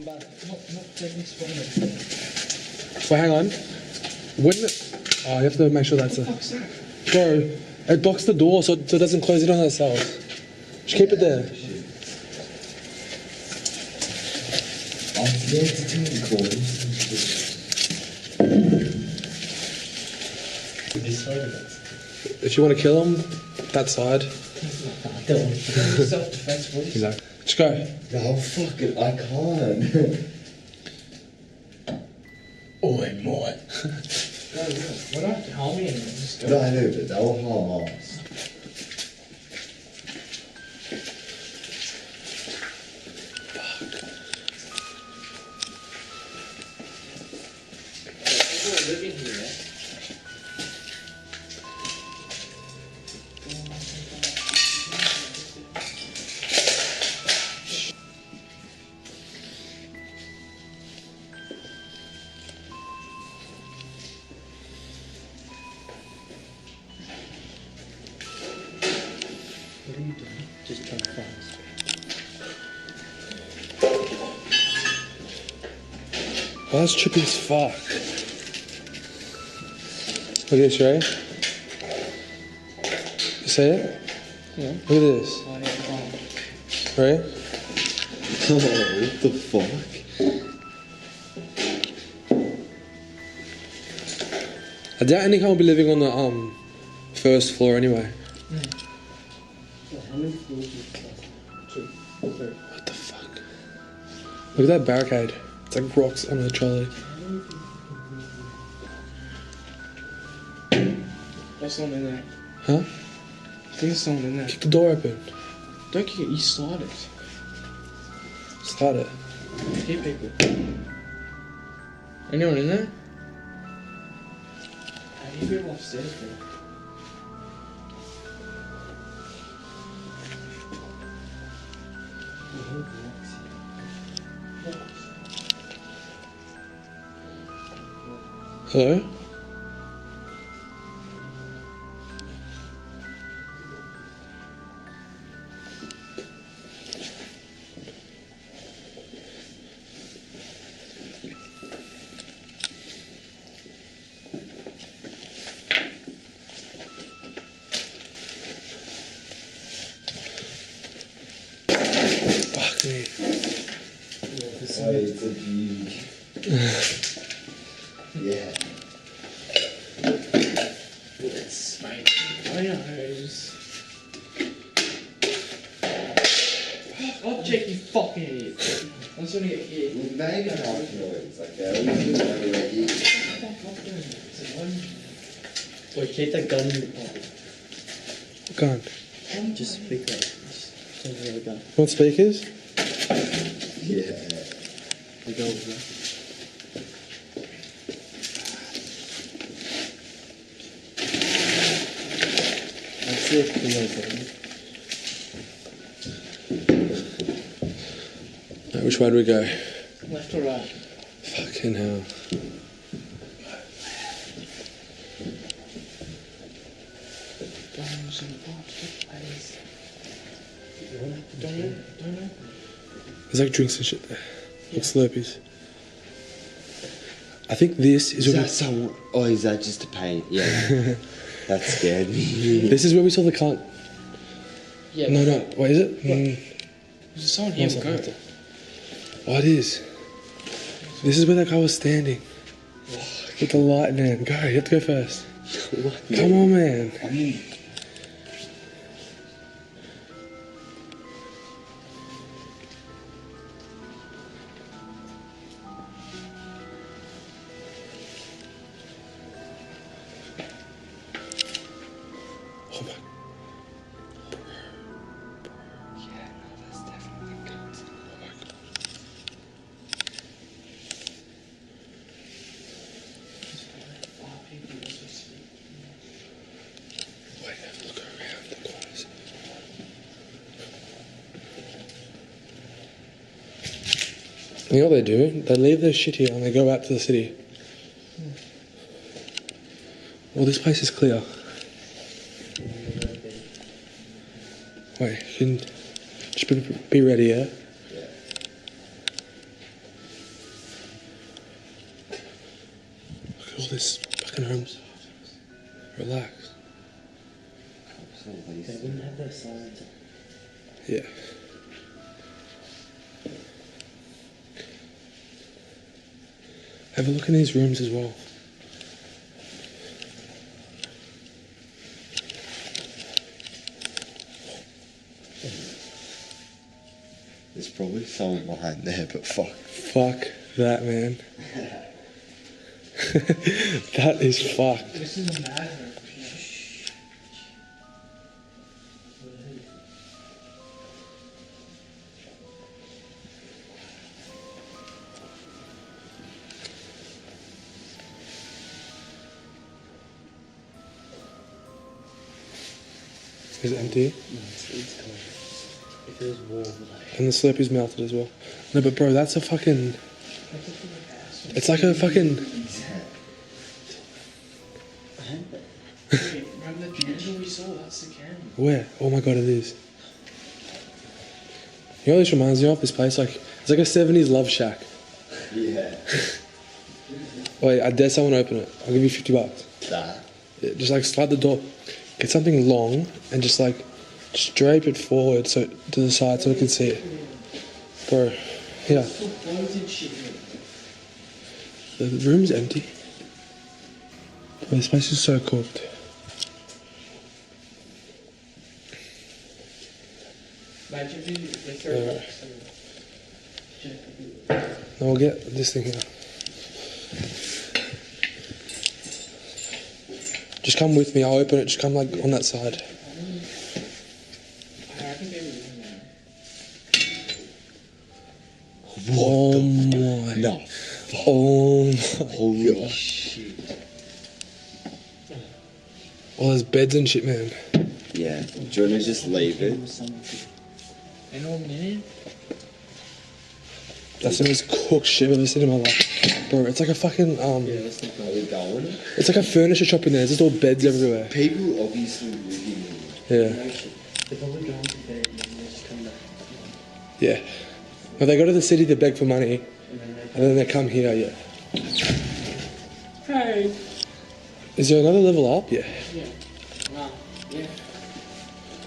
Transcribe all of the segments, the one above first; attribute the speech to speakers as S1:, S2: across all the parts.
S1: I'm back.
S2: Not taking spoilers.
S1: Wait, hang on. When oh, you have to make sure that's a...
S2: What's that?
S1: Bro, it blocks the door so it doesn't close in on itself. Just keep it there.
S3: I'm scared to turn corners. This way.
S1: If you want to kill him, that side.
S3: I don't want to.
S2: Self-defense, boys.
S1: Exactly. Just go.
S3: No, fuck it, I can't. Oi, mate.
S2: We're not harming anyone. Just go.
S3: No, I know, but they'll harm us.
S2: People living here.
S4: What are you doing? Just jump fast.
S1: Oh, that's trippy as fuck. Look at this, right? You see it?
S4: Yeah.
S1: Look at this.
S4: Oh, yeah, fine.
S1: Right?
S3: Oh, what the fuck?
S1: I doubt anyone will be living on the first floor anyway.
S4: How many floors is it? 2. 3.
S1: What the fuck? Look at that barricade. It's like rocks on the trolley.
S2: There's someone in there.
S1: Huh?
S2: I think there's someone in there.
S1: Kick the door open.
S2: Don't kick it, you slide it.
S1: Start it.
S2: Keep people. Anyone in there? How do you people upstairs, bro?
S1: Hello? Fuck me.
S3: Oh, it's a big. Yeah.
S2: It's mate. I know, it's Object, you fucking idiot. I'm just gonna get here.
S3: We made enough noise, okay? We just want to let you.
S4: Wait, keep that gun in your pocket.
S1: Gun.
S4: Just speak up. Just tell me the gun.
S1: Want speakers?
S3: Yeah.
S4: You go over there. That's it, Cleo button.
S1: Right, which way do we go?
S2: Left or right?
S1: Fucking hell.
S2: Don't know.
S1: There's like drinks and shit there. Like Slurpees. I think this is
S3: Is
S1: where
S3: that someone? Oh, is that just a paint? Yeah. That scared me.
S1: this is where we saw the cunt.
S2: Yeah.
S1: No, no. Wait, is it?
S2: There's someone here.
S1: No,
S2: We'll
S1: it's
S2: go.
S1: not. Oh, it is. This is where that guy was standing. With the light, man. Go. You have to go first. Come on, man.
S3: I mean,
S1: Oh my.
S3: yeah, no, that's definitely guns.
S1: Oh my god. Wait, have a look around the corners. You know what they do? They leave their shit here and they go out to the city. Well, this place is clear. Wait, can just be ready, yeah? this fucking rooms. Relax.
S2: They wouldn't have their silence.
S1: Yeah. Have a look in these rooms as well.
S3: There's probably someone behind there, but fuck.
S1: Fuck that, man. That is fucked.
S2: This is a mad room.
S1: Is it empty?
S2: No, it's cold. It feels warm. Like.
S1: And the Slurpee's melted as well. No, but bro, that's a fucking... It's like a fucking...
S2: Wait, remember the candle we saw? That's the candle.
S1: Where? Oh my god, it is. You know what this reminds me of? This place, like... It's like a 70s love shack.
S3: Yeah.
S1: Wait, I dare someone open it. I'll give you $50.
S3: That.
S1: Yeah, just like slide the door. Get something long and just like drape it forward so to the side so we can see it. Bro, here.
S2: Still clothes and shit.
S1: The room's empty. Bro, this place is so cooked.
S2: Imagine if they throw rocks and
S1: Now we'll get this thing here. Just come with me, I'll open it, just come like on that side.
S2: I reckon they would win now.
S1: Oh my.
S3: No.
S1: Oh my.
S3: Holy shit.
S1: Oh, there's beds and shit, man.
S3: Yeah. Do you want to just leave it?
S2: In a minute?
S1: That's the most cooked shit I've ever seen in my life. Bro, it's like a fucking,
S3: Are we going?
S1: it's like a furniture shop in there, there's just all beds everywhere.
S3: People obviously living
S1: Yeah.
S2: They're probably going to bed and then they just come back.
S1: Yeah. If they go to the city to beg for money,
S2: And then
S1: and then they come here, yeah.
S2: Hey!
S1: Is there another level up? Yeah.
S2: Yeah. Wow. Yeah.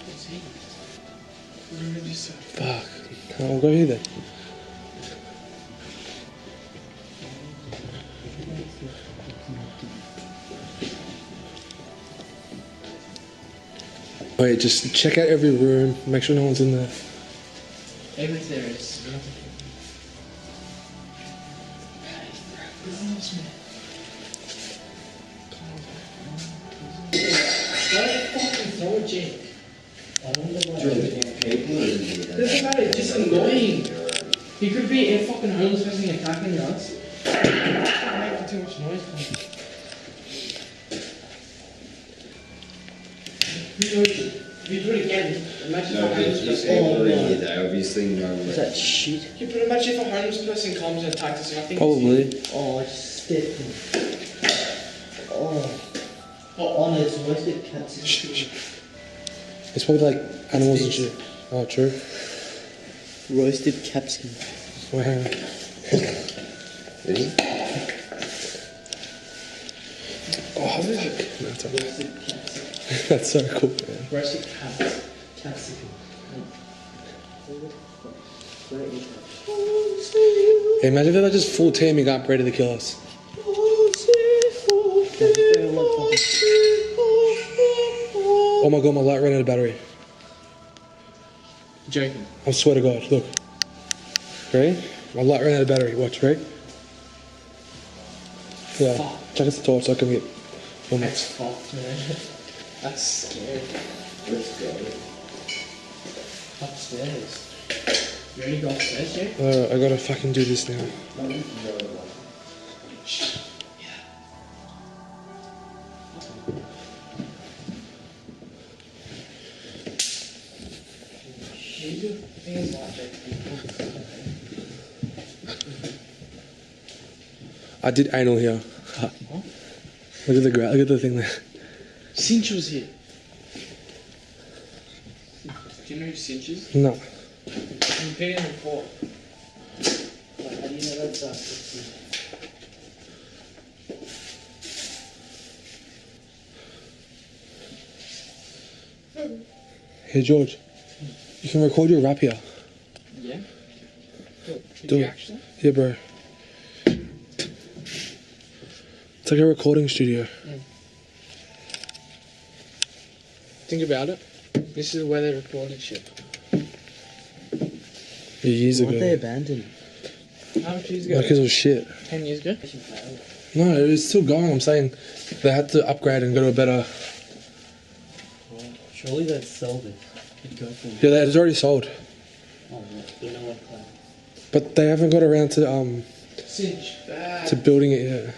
S2: What's he? What did you say?
S1: Fuck. I'll go here then. Wait, just check out every room, make sure no one's in there.
S2: Even if there is. Don't fucking throw a Jake. Doesn't matter, it's just annoying. He could be a fucking homeless person attacking us. Making too much noise. If you do it again, imagine if a homeless person.
S3: They obviously know
S2: What's that shit? Yeah, but imagine if a homeless person comes and attacks us and I think
S1: Probably.
S2: Oh, I just stepped in. Oh, no, it's roasted cats and shit.
S1: It's probably like animals and shit. Oh, true.
S2: Roasted capsicum.
S1: Wait, hang on.
S3: Ready?
S1: Oh, fuck. No, it's alright.
S2: Roasted capsicum.
S1: That's so cool, man.
S2: Roasted capsicum.
S1: Hey, imagine if they're like just full teaming up ready to kill us. Oh my god, my light ran out of battery.
S2: Joking.
S1: I swear to god, look. Ready? My light ran out of battery. Watch, ready? Yeah.
S2: Fuck.
S1: Check us the torch so I can get one more.
S2: That's fucked, man. That's scary.
S3: Let's go.
S2: Upstairs. You ready to go upstairs, Jake?
S1: Alright, I gotta fucking do this now. I did anal here. Look at the look at the thing there.
S2: Cinch was here. Do you know who Cinch is?
S1: No.
S2: You paid him before. Like, how do you know that's
S1: Hey George, you can record your rap here.
S2: Yeah? Did
S1: Do
S2: you
S1: it.
S2: actually?
S1: Yeah, bro. It's like a recording studio.
S2: Think about it. This is where they recorded shit.
S1: Yeah, years
S3: Why'd they
S1: ago.
S3: abandon?
S2: How much years ago?
S1: Because of shit.
S2: 10 years ago?
S1: No, it's still going. I'm saying they had to upgrade and go to a better.
S4: Surely they'd sell it. It'd go for
S1: Yeah, it's already sold,
S4: oh, yeah. You know what plan?
S1: but they haven't got around to
S2: Cinch. Bad.
S1: to building it yet.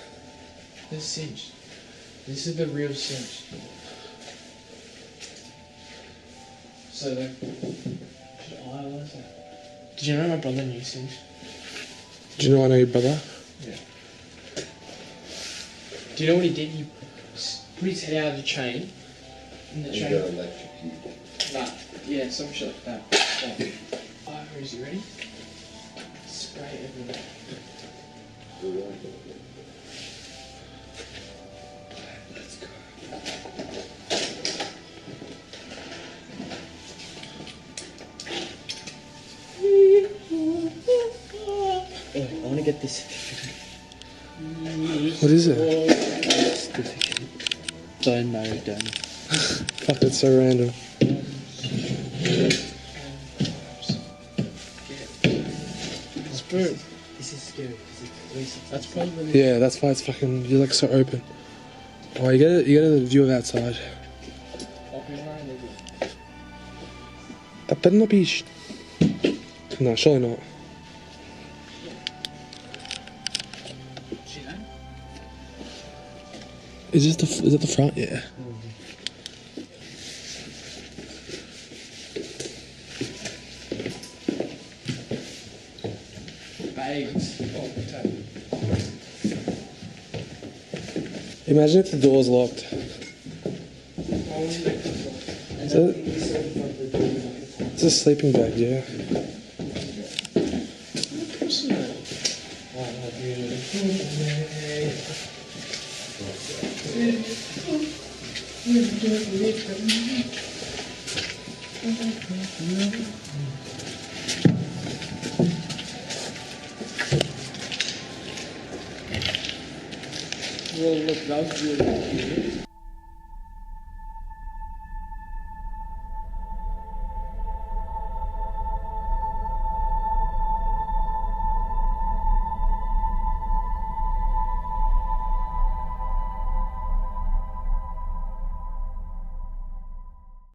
S2: This cinch. This is the real cinch. So like, should I analyze that? Did you know my brother knew cinch?
S1: Do you know I know your brother?
S2: Do you know what he did? He put his head out of the chain. And the chain. Nah, yeah, some shit like that. Oh, is he ready? Spray everywhere. Let's go.
S3: Oh, I want to get this certificate.
S1: What is it?
S3: Certificate. Bone marrow donor.
S1: Fuck, that's so random.
S2: Spoon.
S3: This is scary because it's 360.
S2: That's probably.
S1: Yeah, that's why it's fucking. You're like so open. Oh, you get a view of outside. That better not be. No, surely not.
S2: See that?
S1: Is it the front? Yeah.
S2: Bags. Oh, tap.
S1: Imagine if the door's locked.
S2: Why would you make that for?
S1: Is it? It's a sleeping bag, yeah.
S2: Well, look, that was really good.